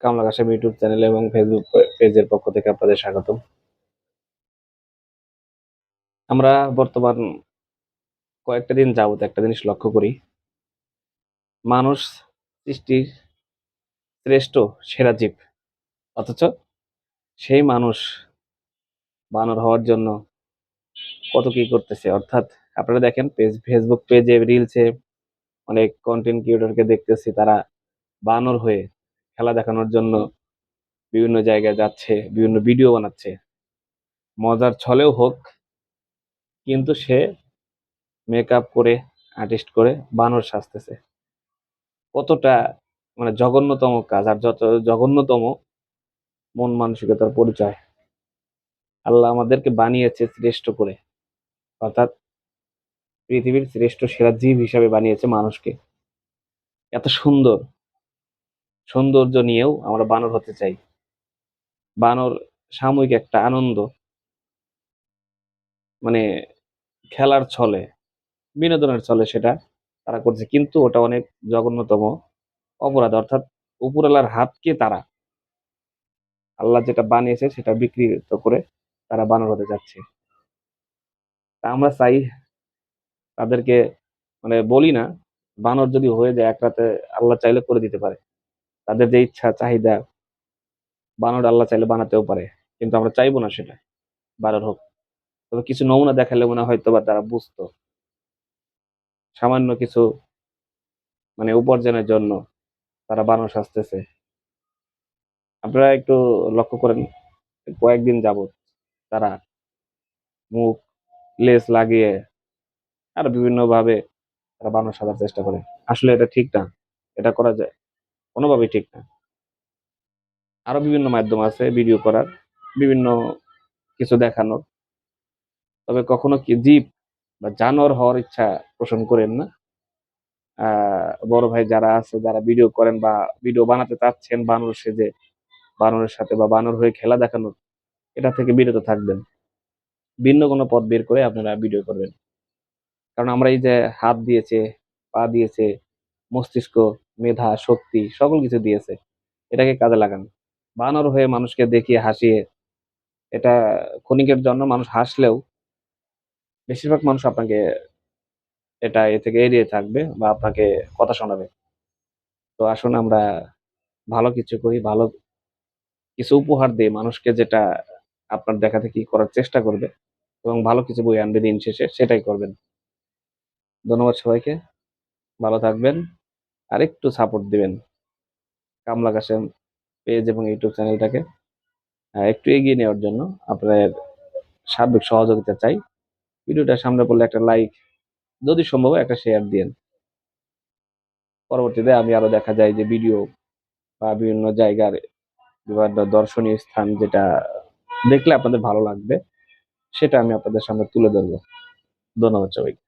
কামলা Kashem YouTube channel এবং Facebook পেজের পক্ষ থেকে আপনাদের স্বাগতম। আমরা বর্তমান কয়েকটা দিন যাবত একটা জিনিস লক্ষ্য করি, মানুষ সৃষ্টির শ্রেষ্ঠ সেরা জীব, অথচ সেই মানুষ বানর হওয়ার জন্য কত কি করতেছে। অর্থাৎ আপনারা দেখেন ফেসবুক পেজে রিলসে অনেক কন্টেন্ট ক্রিয়েটরকে দেখতেছি, তারা বানর হয়ে খেলা দেখানোর জন্য বিভিন্ন জায়গায় যাচ্ছে, বিভিন্ন ভিডিও বানাচ্ছে, মজার ছলেও হোক, কিন্তু সে মেকআপ করে আর্টিস্ট করে বানর সাজতেছে। কতটা জঘন্যতম কাজ, আর যত জঘন্যতম মন মানসিকতার পরিচয়। আল্লাহ আমাদেরকে বানিয়েছে শ্রেষ্ঠ করে, অর্থাৎ পৃথিবীর শ্রেষ্ঠ সেরা জীব হিসাবে বানিয়েছে মানুষকে। এত সুন্দর সৌন্দর্য নিয়েও আমরা বানর হতে চাই। বানর সাময়িক একটা আনন্দ, মানে খেলার ছলে, বিনোদনের ছলে সেটা তারা করছে, কিন্তু ওটা অনেক জঘন্যতম অপরাধ। অর্থাৎ উপরওয়ালার হাতকে তারা, আল্লাহ যেটা বানিয়েছে সেটা বিকৃত করে তারা বানর হতে যাচ্ছে। তা আমরা চাই তাদেরকে, বলি না, বানর যদি হয়ে যায় এক রাতে, আল্লাহ চাইলে করে দিতে পারে। তাদের যে ইচ্ছা চাহিদা, বানর আল্লাহ চাইলে বানাতেও পারে, কিন্তু আমরা চাইবো না সেটা বানর হোক। তবে কিছু নমুনা দেখালে মনে হয় হয়তো বা তারা বুঝতো, সামান্য কিছু উপার্জনের জন্য তারা বানর সাজতেছে। আপনারা একটু লক্ষ্য করেন, কয়েকদিন যাবত তারা মুখ, লেজ লাগিয়ে আর বিভিন্ন ভাবে তারা বানর সাজার চেষ্টা করে। আসলে এটা ঠিক না, এটা করা যায় কোনোভাবেই ঠিক না। আরো বিভিন্ন মাধ্যম আছে ভিডিও করার, বিভিন্ন কিছু দেখানোর। তবে কখনো কি জীব বা জানোয়ার হওয়ার ইচ্ছা পোষণ করেন না। বড় ভাই যারা আছে, যারা ভিডিও করেন বা ভিডিও বানাতে চাচ্ছেন বানর সেজে, বানরের সাথে বা বানর হয়ে খেলা দেখানোর, এটা থেকে বিরত থাকবেন। ভিন্ন কোনো পথ বের করে আপনারা ভিডিও করবেন। কারণ আমরা এই যে হাত দিয়েছে, পা দিয়েছে, মস্তিষ্ক, মেধা, শক্তি সকল কিছু দিয়েছে, এটাকে কাজে লাগান। বানর হয়ে মানুষকে দেখিয়ে হাসিয়ে, এটা ক্ষণিকের জন্য মানুষ হাসলেও বেশিরভাগ মানুষ আপনাকে এ থেকে এড়িয়ে থাকবে বা আপনাকে কথা শোনাবে। তো আসুন আমরা ভালো কিছু করি, ভালো কিছু উপহার দিই মানুষকে, যেটা আপনার দেখা দেখি করার চেষ্টা করবে এবং ভালো কিছু বই আনবে দিন শেষে, সেটাই করবেন। ধন্যবাদ সবাইকে, ভালো থাকবেন। আর একটু সাপোর্ট দিবেন কামলা কাশেম পেজ এবং ইউটিউব চ্যানেলটাকে একটু এগিয়ে নেওয়ার জন্য আপনার সার্বিক সহযোগিতা চাই। ভিডিওটা সামনে পড়লে একটা লাইক, যদি সম্ভব হয় একটা শেয়ার দিন। পরবর্তীতে আমি আরো দেখা যায় যে ভিডিও বা বিভিন্ন জায়গার বিভিন্ন দর্শনীয় স্থান যেটা দেখলে আপনাদের ভালো লাগবে, সেটা আমি আপনাদের সামনে তুলে ধরবো। ধন্যবাদ সবাইকে।